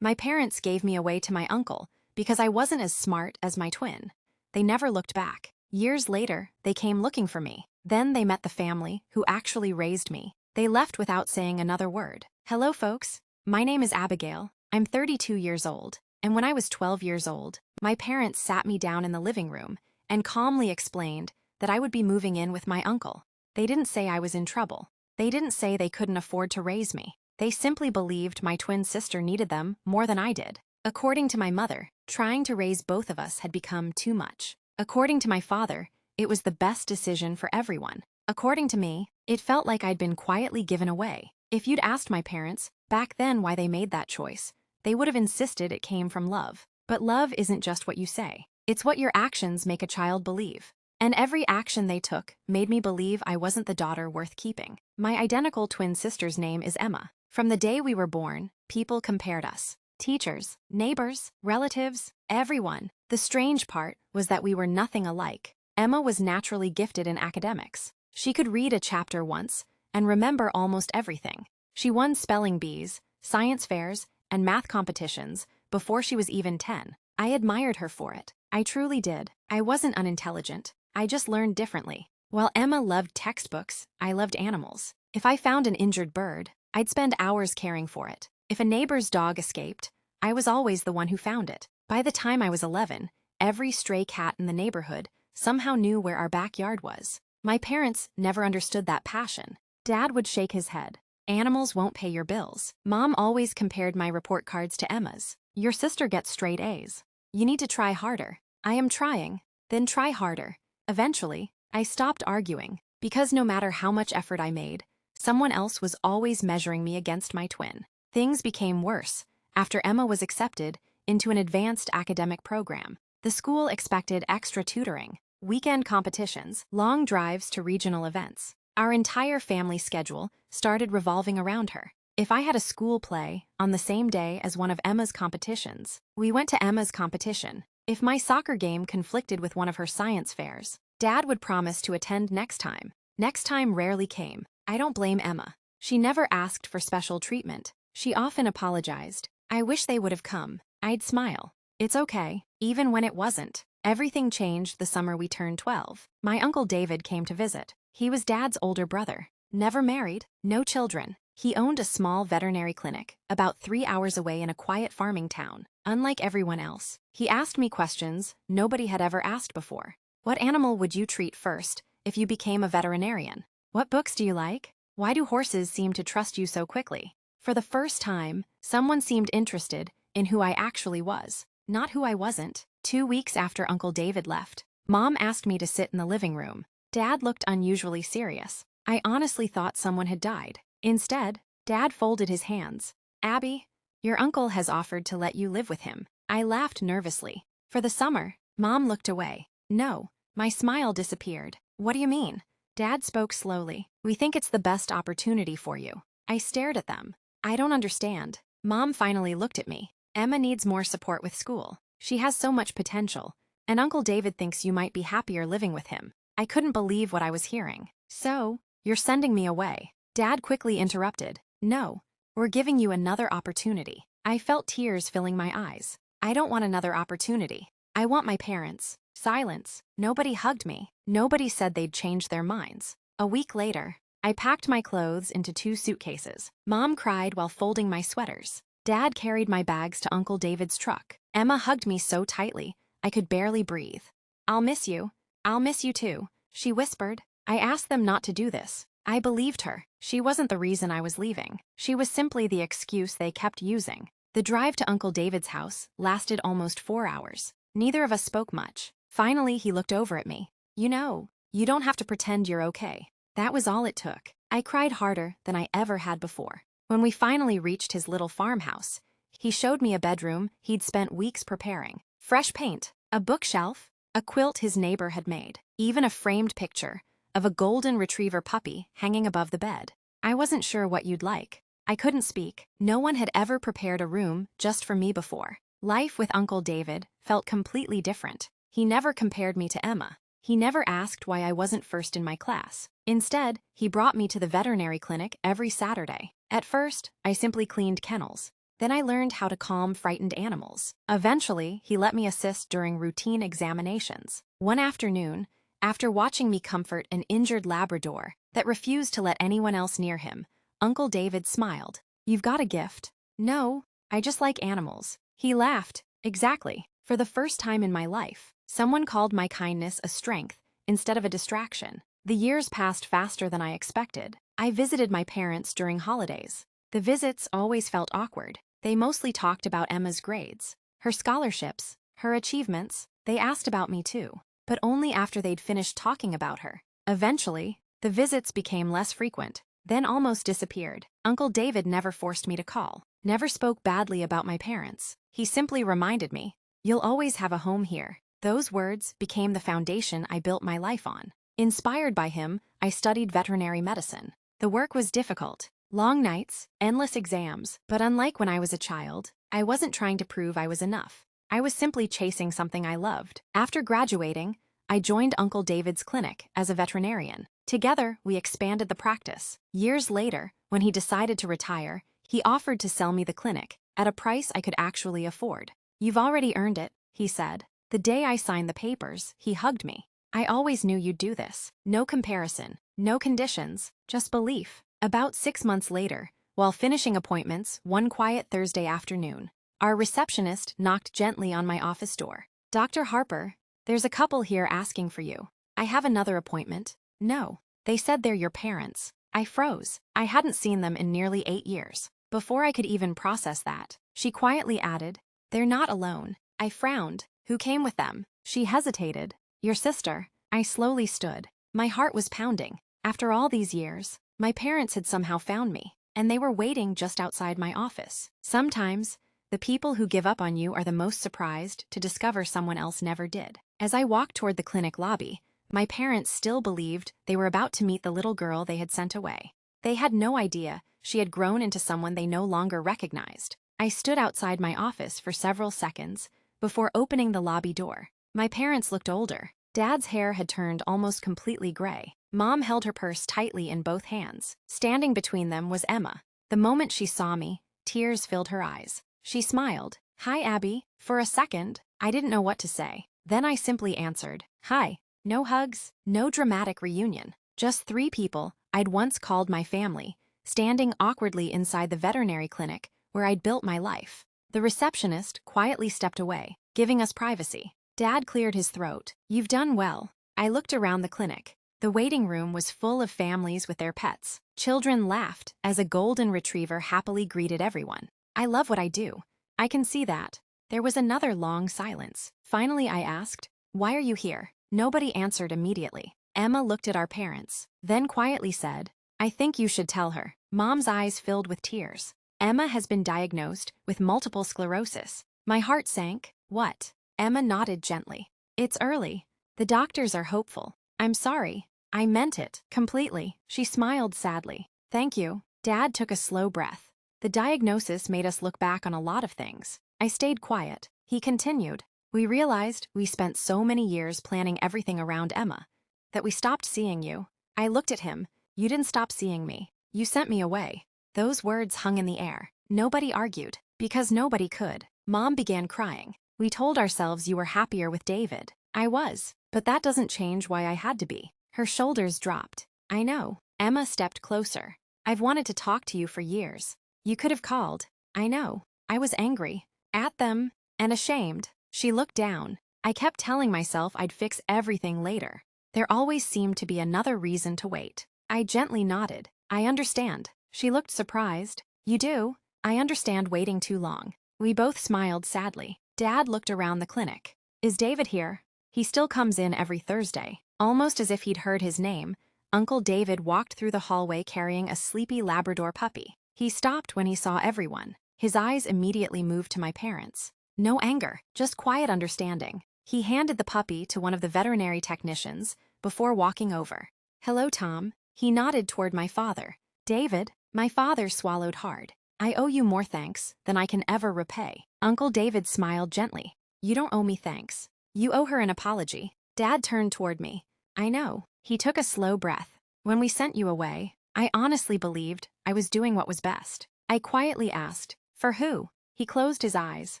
My parents gave me away to my uncle because I wasn't as smart as my twin. They never looked back. Years later, they came looking for me. Then they met the family who actually raised me. They left without saying another word. Hello, folks. My name is Abigail. I'm 32 years old. And when I was 12 years old, my parents sat me down in the living room and calmly explained that I would be moving in with my uncle. They didn't say I was in trouble. They didn't say they couldn't afford to raise me. They simply believed my twin sister needed them more than I did. According to my mother, trying to raise both of us had become too much. According to my father, it was the best decision for everyone. According to me, it felt like I'd been quietly given away. If you'd asked my parents back then why they made that choice, they would have insisted it came from love. But love isn't just what you say. It's what your actions make a child believe. And every action they took made me believe I wasn't the daughter worth keeping. My identical twin sister's name is Emma. From the day we were born, people compared us. Teachers, neighbors, relatives, everyone. The strange part was that we were nothing alike. Emma was naturally gifted in academics. She could read a chapter once and remember almost everything. She won spelling bees, science fairs, and math competitions before she was even 10. I admired her for it. I truly did. I wasn't unintelligent. I just learned differently. While Emma loved textbooks, I loved animals. If I found an injured bird, I'd spend hours caring for it. If a neighbor's dog escaped, I was always the one who found it. By the time I was 11, every stray cat in the neighborhood somehow knew where our backyard was. My parents never understood that passion. Dad would shake his head. Animals won't pay your bills. Mom always compared my report cards to Emma's. Your sister gets straight A's. You need to try harder. I am trying. Then try harder. Eventually, I stopped arguing, because no matter how much effort I made, someone else was always measuring me against my twin. Things became worse after Emma was accepted into an advanced academic program. The school expected extra tutoring, weekend competitions, long drives to regional events. Our entire family schedule started revolving around her. If I had a school play on the same day as one of Emma's competitions, we went to Emma's competition. If my soccer game conflicted with one of her science fairs, Dad would promise to attend next time. Next time rarely came. I don't blame Emma. She never asked for special treatment. She often apologized. I wish they would have come. I'd smile. It's okay, even when it wasn't. Everything changed the summer we turned 12. My Uncle David came to visit. He was Dad's older brother. Never married, no children. He owned a small veterinary clinic, about 3 hours away in a quiet farming town. Unlike everyone else, he asked me questions nobody had ever asked before. What animal would you treat first if you became a veterinarian? What books do you like? Why do horses seem to trust you so quickly? For the first time, someone seemed interested in who I actually was, not who I wasn't. 2 weeks after Uncle David left, Mom asked me to sit in the living room. Dad looked unusually serious. I honestly thought someone had died. Instead, Dad folded his hands. Abby, your uncle has offered to let you live with him. I laughed nervously. For the summer, Mom looked away. No, my smile disappeared. What do you mean? Dad spoke slowly. We think it's the best opportunity for you. I stared at them. I don't understand. Mom finally looked at me. Emma needs more support with school. She has so much potential, and Uncle David thinks you might be happier living with him. I couldn't believe what I was hearing. So, you're sending me away. Dad quickly interrupted. No, we're giving you another opportunity. I felt tears filling my eyes. I don't want another opportunity. I want my parents. Silence. Nobody hugged me. Nobody said they'd change their minds. A week later, I packed my clothes into 2 suitcases. Mom cried while folding my sweaters. Dad carried my bags to Uncle David's truck. Emma hugged me so tightly, I could barely breathe. I'll miss you. I'll miss you too, she whispered. I asked them not to do this. I believed her. She wasn't the reason I was leaving. She was simply the excuse they kept using. The drive to Uncle David's house lasted almost 4 hours. Neither of us spoke much. Finally, he looked over at me. You know, you don't have to pretend you're okay. That was all it took. I cried harder than I ever had before. When we finally reached his little farmhouse, he showed me a bedroom he'd spent weeks preparing. Fresh paint, a bookshelf, a quilt his neighbor had made, even a framed picture of a golden retriever puppy hanging above the bed. I wasn't sure what you'd like. I couldn't speak. No one had ever prepared a room just for me before. Life with Uncle David felt completely different. He never compared me to Emma. He never asked why I wasn't first in my class. Instead, he brought me to the veterinary clinic every Saturday. At first, I simply cleaned kennels. Then I learned how to calm frightened animals. Eventually, he let me assist during routine examinations. One afternoon, after watching me comfort an injured Labrador that refused to let anyone else near him, Uncle David smiled. "You've got a gift." "No, I just like animals." He laughed. "Exactly. For the first time in my life, someone called my kindness a strength instead of a distraction." The years passed faster than I expected. I visited my parents during holidays. The visits always felt awkward. They mostly talked about Emma's grades, her scholarships, her achievements. They asked about me too, but only after they'd finished talking about her. Eventually, the visits became less frequent, then almost disappeared. Uncle David never forced me to call, never spoke badly about my parents. He simply reminded me, "You'll always have a home here." Those words became the foundation I built my life on. Inspired by him, I studied veterinary medicine. The work was difficult. Long nights, endless exams, but unlike when I was a child, I wasn't trying to prove I was enough. I was simply chasing something I loved. After graduating, I joined Uncle David's clinic as a veterinarian. Together, we expanded the practice. Years later, when he decided to retire, he offered to sell me the clinic at a price I could actually afford. "You've already earned it," he said. The day I signed the papers, he hugged me. "I always knew you'd do this. No comparison, no conditions, just belief." About 6 months later, while finishing appointments one quiet Thursday afternoon, our receptionist knocked gently on my office door. "Dr. Harper, there's a couple here asking for you." "I have another appointment." "No. They said they're your parents." I froze. I hadn't seen them in nearly 8 years. Before I could even process that, she quietly added, "They're not alone." I frowned. "Who came with them?" She hesitated. "Your sister." I slowly stood. My heart was pounding. After all these years, my parents had somehow found me, and they were waiting just outside my office. Sometimes, the people who give up on you are the most surprised to discover someone else never did. As I walked toward the clinic lobby, my parents still believed they were about to meet the little girl they had sent away. They had no idea she had grown into someone they no longer recognized. I stood outside my office for several seconds before opening the lobby door. My parents looked older. Dad's hair had turned almost completely gray. Mom held her purse tightly in both hands. Standing between them was Emma. The moment she saw me, tears filled her eyes. She smiled. "Hi, Abby." For a second, I didn't know what to say. Then I simply answered, "Hi." No hugs, no dramatic reunion. Just 3 people I'd once called my family, standing awkwardly inside the veterinary clinic where I'd built my life. The receptionist quietly stepped away, giving us privacy. Dad cleared his throat. "You've done well." I looked around the clinic. The waiting room was full of families with their pets. Children laughed as a golden retriever happily greeted everyone. "I love what I do." "I can see that." There was another long silence. Finally, I asked, "Why are you here?" Nobody answered immediately. Emma looked at our parents, then quietly said, "I think you should tell her." Mom's eyes filled with tears. "Emma has been diagnosed with multiple sclerosis." My heart sank. "What?" Emma nodded gently. "It's early. The doctors are hopeful." "I'm sorry. I meant it, completely." She smiled sadly. "Thank you." Dad took a slow breath. The diagnosis made us look back on a lot of things. I stayed quiet. He continued. "We realized we spent so many years planning everything around Emma that we stopped seeing you." I looked at him. "You didn't stop seeing me. You sent me away." Those words hung in the air. Nobody argued, because nobody could. Mom began crying. "We told ourselves you were happier with David." I was, but that doesn't change why I had to be. Her shoulders dropped. "I know." Emma stepped closer. "I've wanted to talk to you for years. You could have called." "I know." I was angry. At them, and ashamed. She looked down. I kept telling myself I'd fix everything later. There always seemed to be another reason to wait. I gently nodded. "I understand." She looked surprised. "You do?" "I understand waiting too long." We both smiled sadly. Dad looked around the clinic. "Is David here?" "He still comes in every Thursday." Almost as if he'd heard his name, Uncle David walked through the hallway carrying a sleepy Labrador puppy. He stopped when he saw everyone. His eyes immediately moved to my parents. No anger, just quiet understanding. He handed the puppy to one of the veterinary technicians before walking over. "Hello, Tom." He nodded toward my father. "David." My father swallowed hard. "I owe you more thanks than I can ever repay." Uncle David smiled gently. "You don't owe me thanks. You owe her an apology." Dad turned toward me. "I know." He took a slow breath. "When we sent you away, I honestly believed I was doing what was best." I quietly asked, "For who?" He closed his eyes.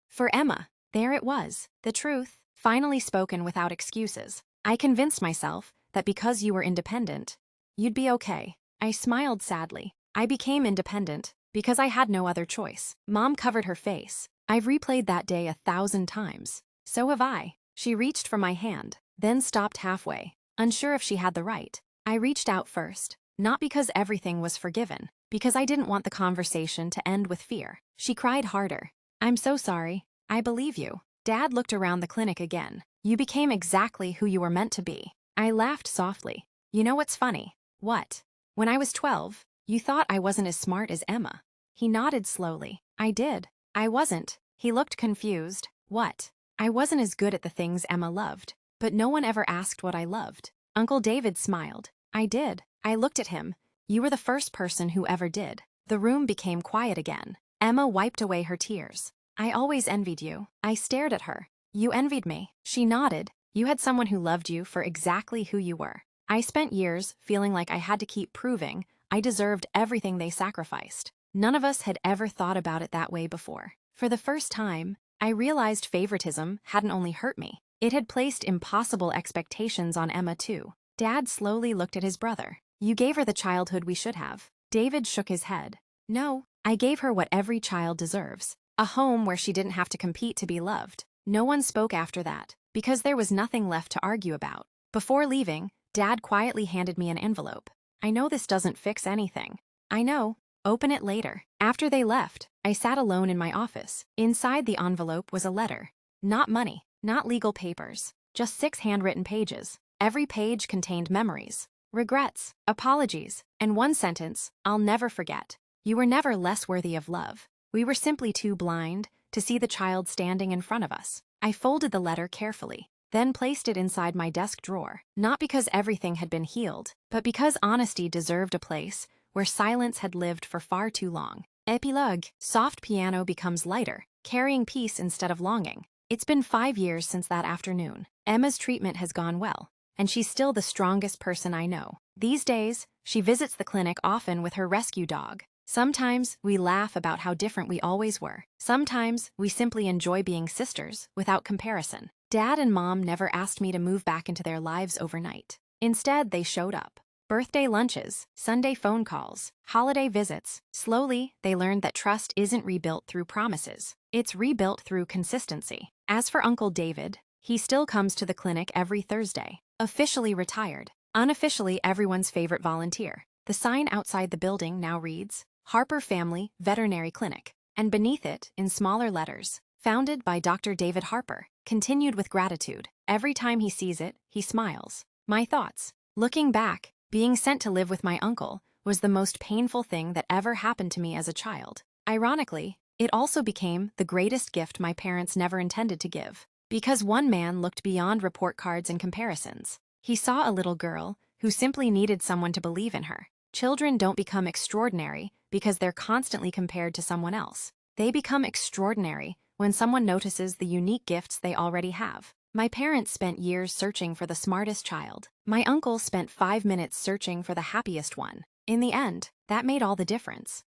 For Emma, there it was, the truth, finally spoken without excuses. I convinced myself that because you were independent, you'd be okay. I smiled sadly. I became independent because I had no other choice. Mom covered her face. I've replayed that day 1,000 times. So have I. She reached for my hand, then stopped halfway, unsure if she had the right. I reached out first, not because everything was forgiven, because I didn't want the conversation to end with fear. She cried harder. I'm so sorry. I believe you. Dad looked around the clinic again. You became exactly who you were meant to be. I laughed softly. You know what's funny? What? When I was 12, you thought I wasn't as smart as Emma. He nodded slowly. I did. I wasn't. He looked confused. What? I wasn't as good at the things Emma loved. But no one ever asked what I loved. Uncle David smiled. I did. I looked at him. You were the first person who ever did. The room became quiet again. Emma wiped away her tears. I always envied you. I stared at her. You envied me. She nodded. You had someone who loved you for exactly who you were. I spent years feeling like I had to keep proving I deserved everything they sacrificed. None of us had ever thought about it that way before. For the first time, I realized favoritism hadn't only hurt me. It had placed impossible expectations on Emma too. Dad slowly looked at his brother. You gave her the childhood we should have. David shook his head. No, I gave her what every child deserves. A home where she didn't have to compete to be loved. No one spoke after that, because there was nothing left to argue about. Before leaving, Dad quietly handed me an envelope. I know this doesn't fix anything. I know. Open it later. After they left, I sat alone in my office. Inside the envelope was a letter. Not money, not legal papers, just 6 handwritten pages. Every page contained memories, regrets, apologies, and one sentence I'll never forget. You were never less worthy of love. We were simply too blind to see the child standing in front of us. I folded the letter carefully, then placed it inside my desk drawer, not because everything had been healed, but because honesty deserved a place where silence had lived for far too long. Epilogue. Soft piano becomes lighter, carrying peace instead of longing. It's been 5 years since that afternoon. Emma's treatment has gone well, and she's still the strongest person I know. These days, she visits the clinic often with her rescue dog. Sometimes we laugh about how different we always were. Sometimes we simply enjoy being sisters without comparison. Dad and Mom never asked me to move back into their lives overnight. Instead, they showed up. Birthday lunches, Sunday phone calls, holiday visits. Slowly, they learned that trust isn't rebuilt through promises. It's rebuilt through consistency. As for Uncle David, he still comes to the clinic every Thursday. Officially retired. Unofficially everyone's favorite volunteer. The sign outside the building now reads, Harper Family Veterinary Clinic, and beneath it, in smaller letters, founded by Dr. David Harper, continued with gratitude. Every time he sees it, he smiles. My thoughts. Looking back, being sent to live with my uncle was the most painful thing that ever happened to me as a child. Ironically, it also became the greatest gift my parents never intended to give. Because one man looked beyond report cards and comparisons. He saw a little girl who simply needed someone to believe in her. Children don't become extraordinary because they're constantly compared to someone else. They become extraordinary when someone notices the unique gifts they already have. My parents spent years searching for the smartest child. My uncle spent 5 minutes searching for the happiest one. In the end, that made all the difference.